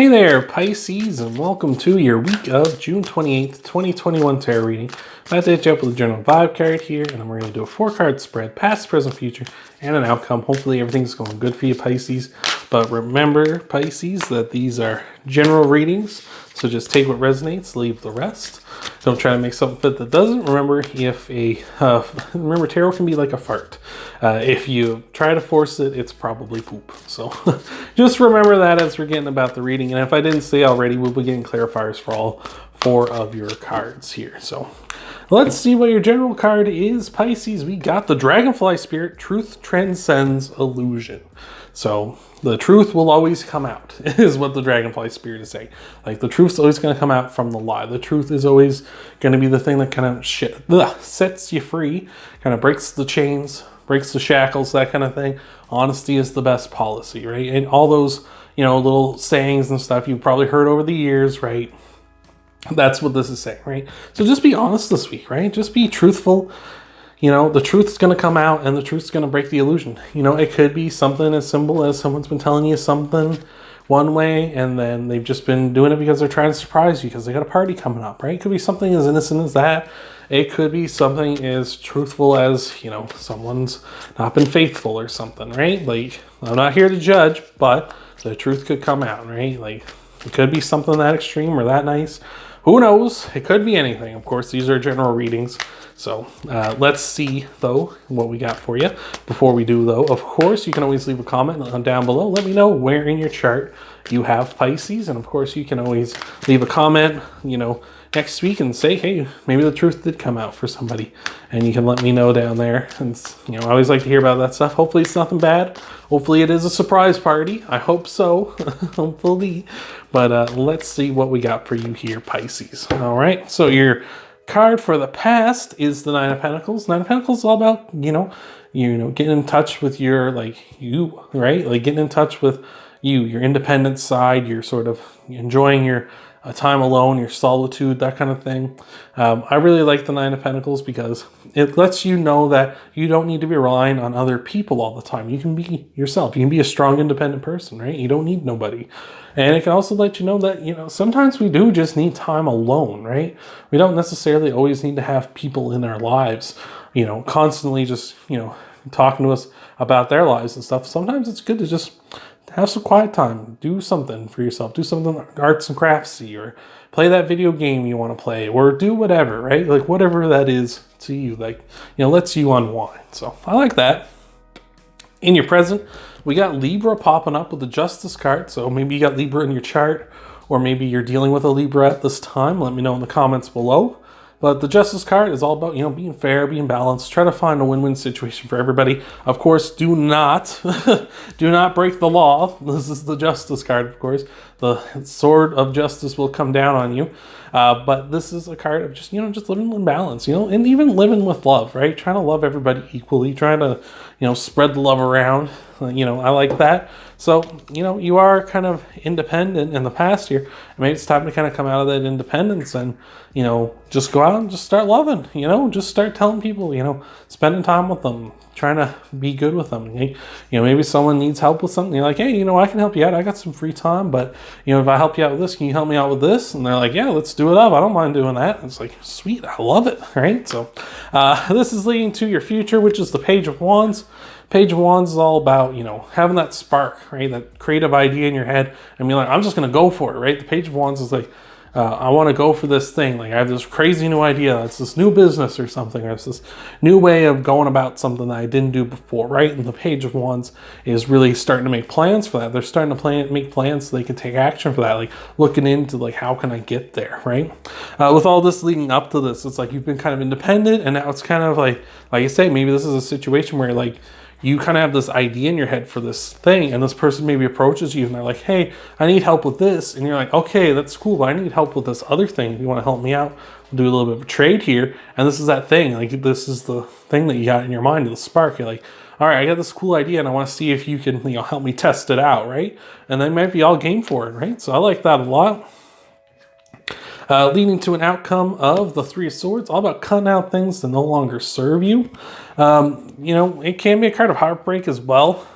Hey there, Pisces, and welcome to your week of June 28th, 2021 tarot reading. I'm about to hit you up with a general vibe card here, and then we're going to do a 4-card spread, past, present, future, and an outcome. Hopefully everything's going good for you, Pisces. But remember, Pisces, that these are general readings, so just take what resonates, leave the rest. Don't try to make something fit that doesn't. Remember, remember, tarot can be like a fart. If you try to force it, it's probably poop. So just remember that as we're getting about the reading. And if I didn't say already, we'll be getting clarifiers for all 4 of your cards here. So let's see what your general card is, Pisces. We got the Dragonfly Spirit. Truth transcends illusion. So the truth will always come out, is what the Dragonfly Spirit is saying. Like, the truth's always going to come out from the lie. The truth is always going to be the thing that kind of sets you free, kind of breaks the chains, breaks the shackles, that kind of thing. Honesty is the best policy, right? And all those, little sayings and stuff you've probably heard over the years, right? That's what this is saying, right? So just be honest this week, right? Just be truthful. The truth's going to come out, and the truth's going to break the illusion. It could be something as simple as someone's been telling you something one way, and then they've just been doing it because they're trying to surprise you because they got a party coming up, right? It could be something as innocent as that. It could be something as truthful as, someone's not been faithful or something, right? Like, I'm not here to judge, but the truth could come out, right? Like, it could be something that extreme or that nice. Who knows? It could be anything. Of course, these are general readings. So let's see, though, what we got for you. Before we do, though, of course, you can always leave a comment down below. Let me know where in your chart you have Pisces. And, of course, you can always leave a comment, next week and say, hey, maybe the truth did come out for somebody. And you can let me know down there. And, I always like to hear about that stuff. Hopefully it's nothing bad. Hopefully it is a surprise party. I hope so. Hopefully. But let's see what we got for you here, Pisces. All right. So your card for the past is the Nine of Pentacles. Nine of Pentacles is all about, getting in touch with your, you, right? Like, getting in touch with you, your independent side. You're sort of enjoying your time alone, your solitude, that kind of thing. I really like the Nine of Pentacles because it lets you know that you don't need to be relying on other people all the time. You can be yourself. You can be a strong, independent person, right? You don't need nobody. And it can also let you know that, sometimes we do just need time alone, right? We don't necessarily always need to have people in our lives, constantly just, talking to us about their lives and stuff. Sometimes it's good to just have some quiet time. Do something for yourself. Do something arts and craftsy, or play that video game you want to play, or do whatever, right? Like, whatever that is to you, lets you unwind. So I like that. In your present, we got Libra popping up with the Justice card. So maybe you got Libra in your chart, or maybe you're dealing with a Libra at this time. Let me know in the comments below. But the Justice card is all about, being fair, being balanced, try to find a win-win situation for everybody. Of course, do not break the law. This is the Justice card, of course. The sword of justice will come down on you. But this is a card of just living in balance, and even living with love, right? Trying to love everybody equally, trying to, spread the love around. I like that. So, you are kind of independent in the past here. Maybe it's time to kind of come out of that independence and, just go out and just start loving, just start telling people, spending time with them, trying to be good with them. Maybe someone needs help with something. You're like, hey, I can help you out. I got some free time, but, if I help you out with this, can you help me out with this? And they're like, yeah, let's do it up. I don't mind doing that. And it's like, sweet, I love it, right? So this is leading to your future, which is the Page of Wands. Page of Wands is all about, having that spark, right? That creative idea in your head and be like, I'm just going to go for it, right? The Page of Wands is like, I want to go for this thing. Like, I have this crazy new idea. It's this new business or something. Or it's this new way of going about something that I didn't do before, right? And the Page of Wands is really starting to make plans for that. They're starting to make plans so they can take action for that. Like, looking into, how can I get there, right? With all this leading up to this, it's like you've been kind of independent, and now it's kind of like you say, maybe this is a situation where, you kind of have this idea in your head for this thing, and this person maybe approaches you and they're like, hey, I need help with this. And you're like, okay, that's cool, but I need help with this other thing. You want to help me out? We'll do a little bit of a trade here. And this is that thing. This is the thing that you got in your mind, the spark. You're like, all right, I got this cool idea and I want to see if you can, help me test it out, right? And they might be all game for it, right? So I like that a lot. Leading to an outcome of the Three of Swords, all about cutting out things that no longer serve you. It can be a card of heartbreak as well.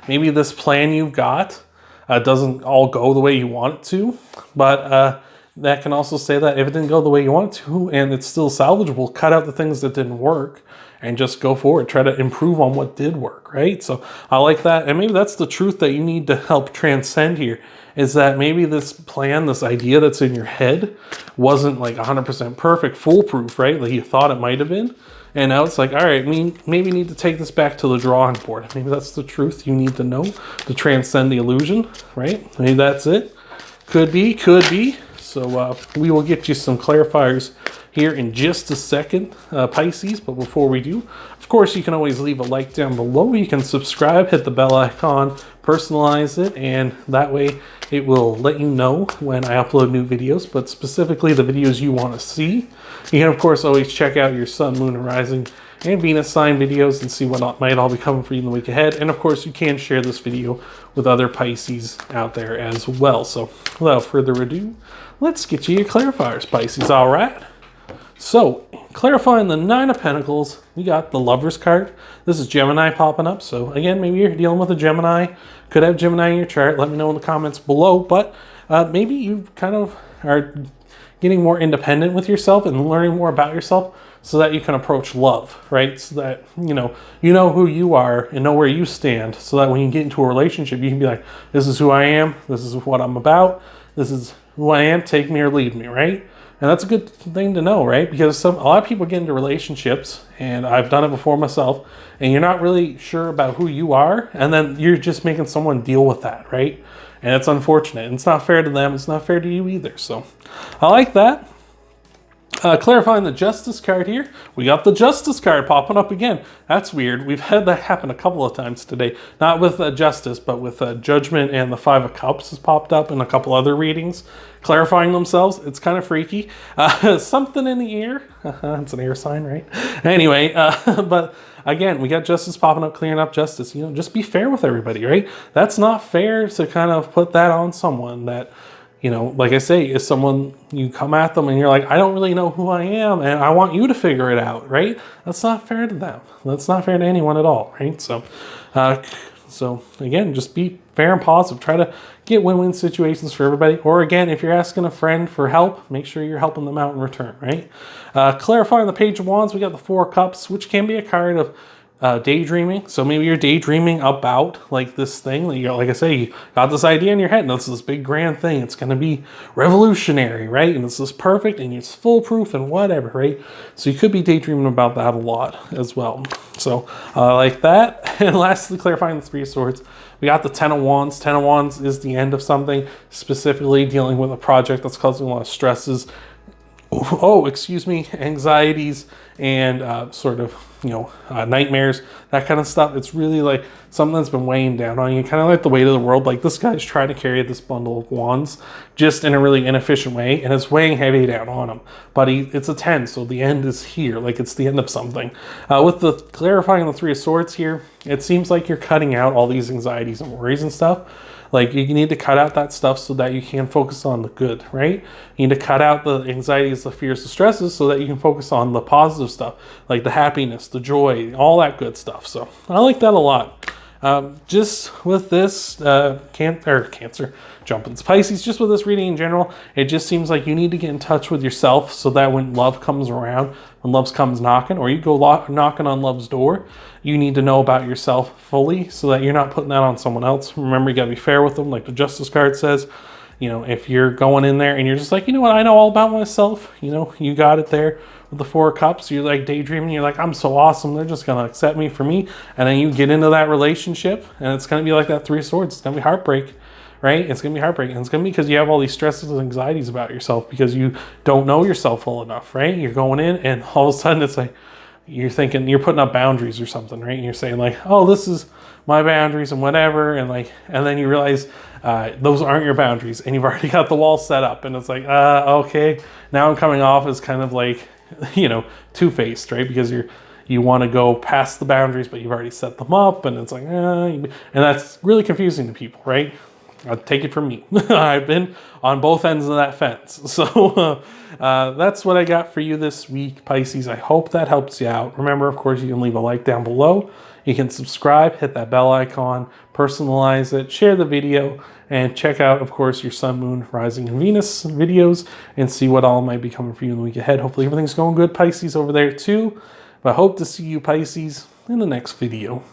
Maybe this plan you've got doesn't all go the way you want it to. But that can also say that if it didn't go the way you want it to and it's still salvageable, cut out the things that didn't work and just go forward. Try to improve on what did work, right? So I like that. And maybe that's the truth that you need to help transcend here, is that maybe this plan, this idea that's in your head wasn't like 100% perfect, foolproof, right? Like you thought it might have been. And now it's like, all right, maybe need to take this back to the drawing board. Maybe that's the truth you need to know to transcend the illusion, right? Maybe that's it. Could be, could be. So we will get you some clarifiers here in just a second, Pisces. But before we do, of course, you can always leave a like down below. You can subscribe, hit the bell icon, personalize it, and that way it will let you know when I upload new videos, but specifically the videos you want to see. You can, of course, always check out your sun, moon, and rising and Venus sign videos and see what might all be coming for you in the week ahead. And of course, you can share this video with other Pisces out there as well. So without further ado, let's get you your clarifiers, Pisces. All right. So clarifying the Nine of Pentacles, we got the Lover's card. This is Gemini popping up. So again, maybe you're dealing with a Gemini. Could have Gemini in your chart. Let me know in the comments below. But maybe you kind of are getting more independent with yourself and learning more about yourself so that you can approach love, right? So that, you know who you are and know where you stand, so that when you get into a relationship, you can be like, this is who I am, this is what I'm about, this is who I am, take me or leave me, right? And that's a good thing to know, right? Because a lot of people get into relationships, and I've done it before myself, and you're not really sure about who you are, and then you're just making someone deal with that, right? And it's unfortunate. And it's not fair to them. It's not fair to you either. So I like that. Clarifying the Justice card here. We got the Justice card popping up again. That's weird. We've had that happen a couple of times today. Not with Justice, but with Judgment, and the Five of Cups has popped up in a couple other readings, clarifying themselves. It's kind of freaky. Something in the air. It's an air sign, right? Anyway, but again, we got Justice popping up, clearing up justice. Just be fair with everybody, right? That's not fair to kind of put that on someone that, like I say, is someone, you come at them and you're like, I don't really know who I am and I want you to figure it out, right? That's not fair to them. That's not fair to anyone at all, right? So again, just be fair and positive. Try to get win-win situations for everybody. Or again, if you're asking a friend for help, make sure you're helping them out in return, right? Clarifying the Page of Wands, we got the Four of Cups, which can be a card of daydreaming. So maybe you're daydreaming about like this thing that like I say, you got this idea in your head and it's this big grand thing. It's going to be revolutionary, right? And it's this perfect and it's foolproof and whatever, right? So you could be daydreaming about that a lot as well. So like that. And lastly, clarifying the Three of Swords, we got the Ten of Wands. Ten of Wands is the end of something, specifically dealing with a project that's causing a lot of stresses, anxieties, and sort of, nightmares, that kind of stuff. It's really like something that's been weighing down on you, kind of like the weight of the world. Like this guy's trying to carry this bundle of wands just in a really inefficient way, and it's weighing heavy down on him. But it's a 10, so the end is here. Like it's the end of something. With the clarifying the Three of Swords here, it seems like you're cutting out all these anxieties and worries and stuff. Like you need to cut out that stuff so that you can focus on the good, right? You need to cut out the anxieties, the fears, the stresses so that you can focus on the positive stuff, like the happiness, the joy, all that good stuff. So I like that a lot. Just with this Cancer, jumping to Pisces, just with this reading in general, it just seems like you need to get in touch with yourself so that when love comes around, when love comes knocking, or you go knocking on love's door, you need to know about yourself fully so that you're not putting that on someone else. Remember, you got to be fair with them. Like the Justice card says, if you're going in there and you're just like, I know all about myself, you got it there with the Four of Cups, you're like daydreaming, you're like, I'm so awesome, they're just going to accept me for me. And then you get into that relationship and it's going to be like that Three of Swords. It's going to be heartbreak, right? It's going to be heartbreaking. It's going to be because you have all these stresses and anxieties about yourself because you don't know yourself well enough, right? You're going in and all of a sudden it's like, you're thinking, you're putting up boundaries or something, right? And you're saying like, oh, this is my boundaries and whatever. And then you realize those aren't your boundaries and you've already got the wall set up. And it's like, okay, now I'm coming off as kind of like, two-faced, right? Because you want to go past the boundaries, but you've already set them up. And it's like, and that's really confusing to people, right? Take it from me. I've been on both ends of that fence. So that's what I got for you this week, Pisces. I hope that helps you out. Remember, of course, you can leave a like down below. You can subscribe, hit that bell icon, personalize it, share the video, And check out, of course, your Sun, Moon, Rising, and Venus videos and see what all might be coming for you in the week ahead. Hopefully everything's going good, Pisces, over there too. But I hope to see you, Pisces, in the next video.